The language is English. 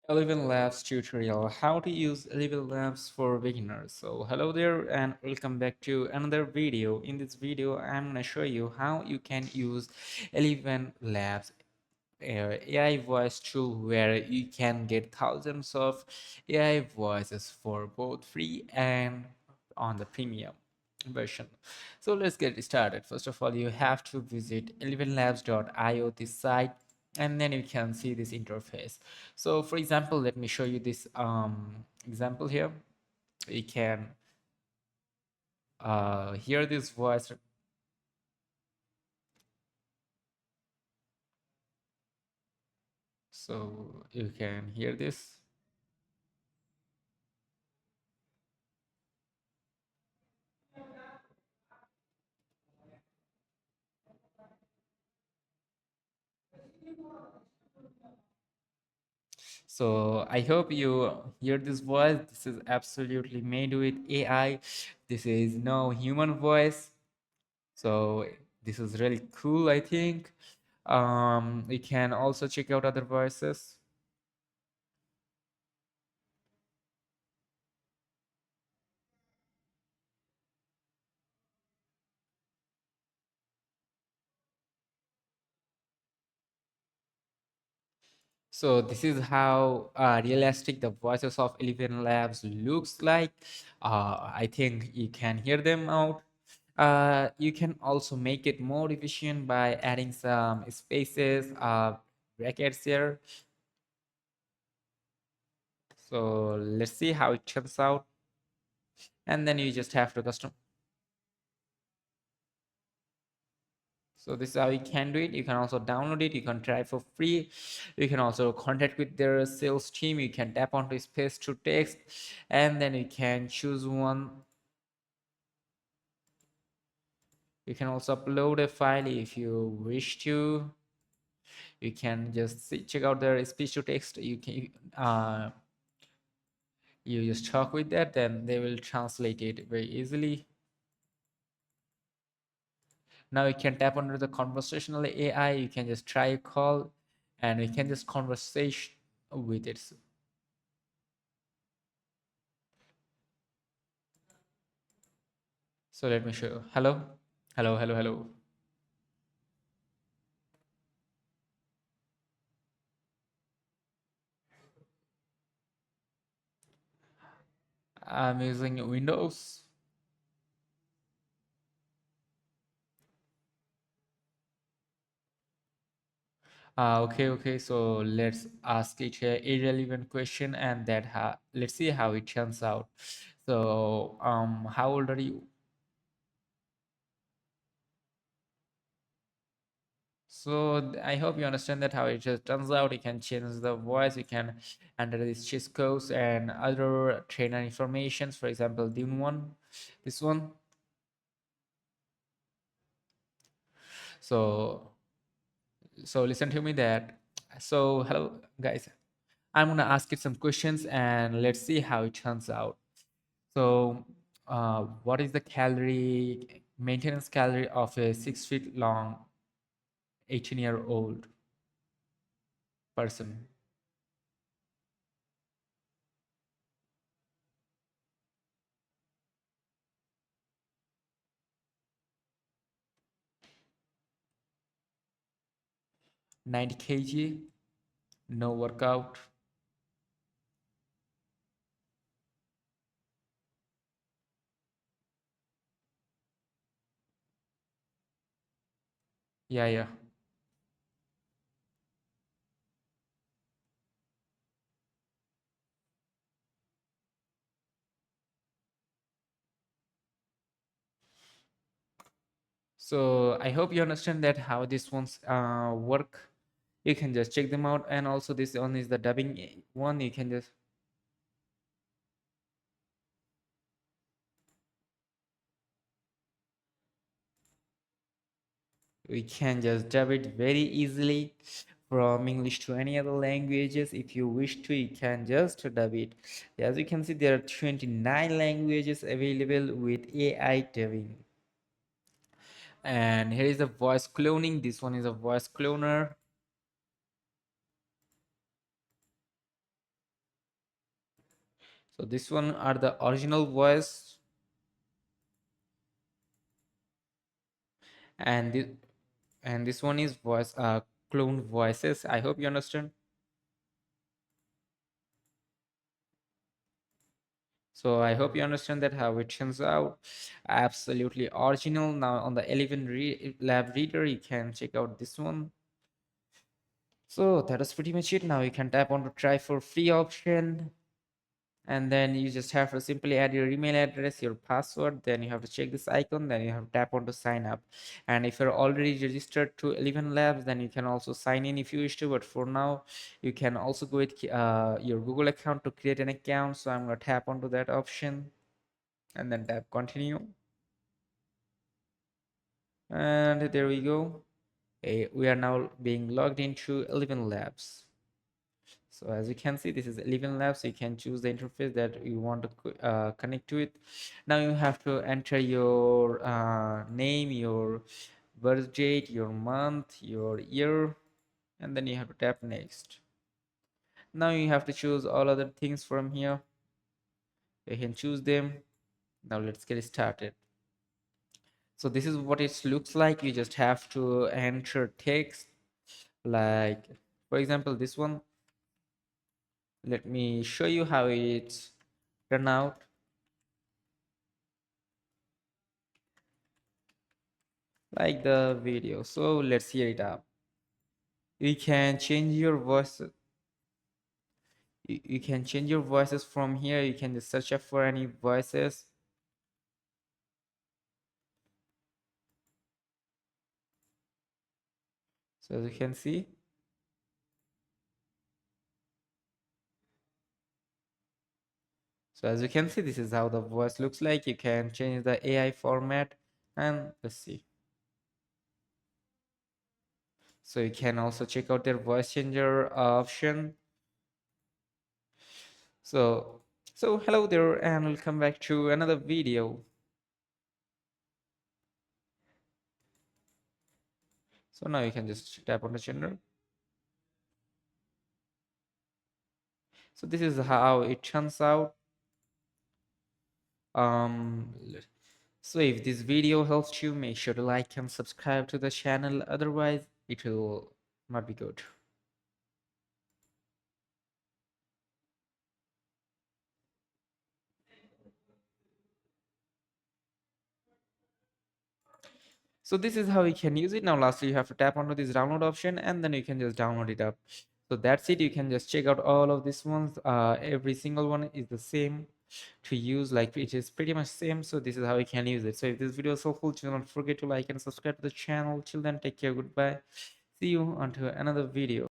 Eleven Labs tutorial, how to use Eleven Labs for beginners. So hello there and welcome back to another video. In this video I'm going to show you how you can use Eleven Labs AI voice tool, where you can get thousands of AI voices for both free and on the premium version. So let's get started. First of all, you have to visit elevenlabs.io, this site, and then you can see this interface. So for example, let me show you this example here. You can hear this voice. So you can hear this. So I hope you hear this voice. This is absolutely made with AI. This is no human voice. So this is really cool, I think. You can also check out other voices. So this is how realistic the voices of Eleven Labs looks like. I think you can hear them out. You can also make it more efficient by adding some spaces, brackets here. So let's see how it turns out. And then you just have to custom. So this is how you can do it. You can also download it. You can try for free. You can also contact with their sales team. You can tap onto space to text, and then you can choose one. You can also upload a file if you wish to. You can just check out their speech to text. You just talk with that, then they will translate it very easily. Now you can tap onto the conversational AI. You can just try a call, and you can just conversation with it. So let me show you. Hello, hello, hello, hello. I'm using Windows. Okay, okay. So let's ask it a irrelevant question, and let's see how it turns out. So, how old are you? So I hope you understand that how it just turns out. You can change the voice. You can enter these cheat codes and other trainer informations. For example, this one. So listen to me that. So hello guys. I'm gonna ask it some questions and let's see how it turns out. So, what is the calorie maintenance calorie of a 6 feet long 18-year-old person? 90 kg, no workout. Yeah, yeah. So I hope you understand that how these ones work. You can just check them out, and also this one is the dubbing one. You can just we can just dub it very easily from English to any other languages. If you wish to, you can just dub it. As you can see, there are 29 languages available with AI dubbing. And here is the voice cloning. This one is a voice cloner. So this one are the original voice, and this one is voice cloned voices. I hope you understand. So I hope you understand that how it turns out. Absolutely original. Now on the 11 lab reader, you can check out this one. So that is pretty much it. Now you can tap on to try for free option, and then you just have to simply add your email address, your password, then you have to check this icon, then you have to tap on to sign up. And if you're already registered to 11 labs, then you can also sign in if you wish to, but for now you can also go with your Google account to create an account. So I'm going to tap onto that option and then tap continue, and there we go. We are now being logged into 11 labs. So as you can see, this is 11 labs. So you can choose the interface that you want to connect to it. Now you have to enter your name, your birth date, your month, your year, and then you have to tap next. Now you have to choose all other things from here. You can choose them. Now let's get started. So this is what it looks like. You just have to enter text, like for example this one. Let me show you how it's turn out. Like the video. So let's hear it out. You can change your voice. You can change your voices from here. You can just search up for any voices. So as you can see. So as you can see, this is how the voice looks like. You can change the AI format, and let's see. So you can also check out their voice changer option. So hello there, and welcome back to another video. So now you can just tap on the channel. So this is how it turns out. Um, so if this video helps you, make sure to like and subscribe to the channel. Otherwise, it will not be good. So this is how you can use it. Now lastly, you have to tap onto this download option, and then you can just download it up. So that's it. You can just check out all of these ones. Every single one is the same to use, like it is pretty much same. So this is how you can use it. So if this video is helpful, do not forget to like and subscribe to the channel. Till then, take care, goodbye, see you until another video.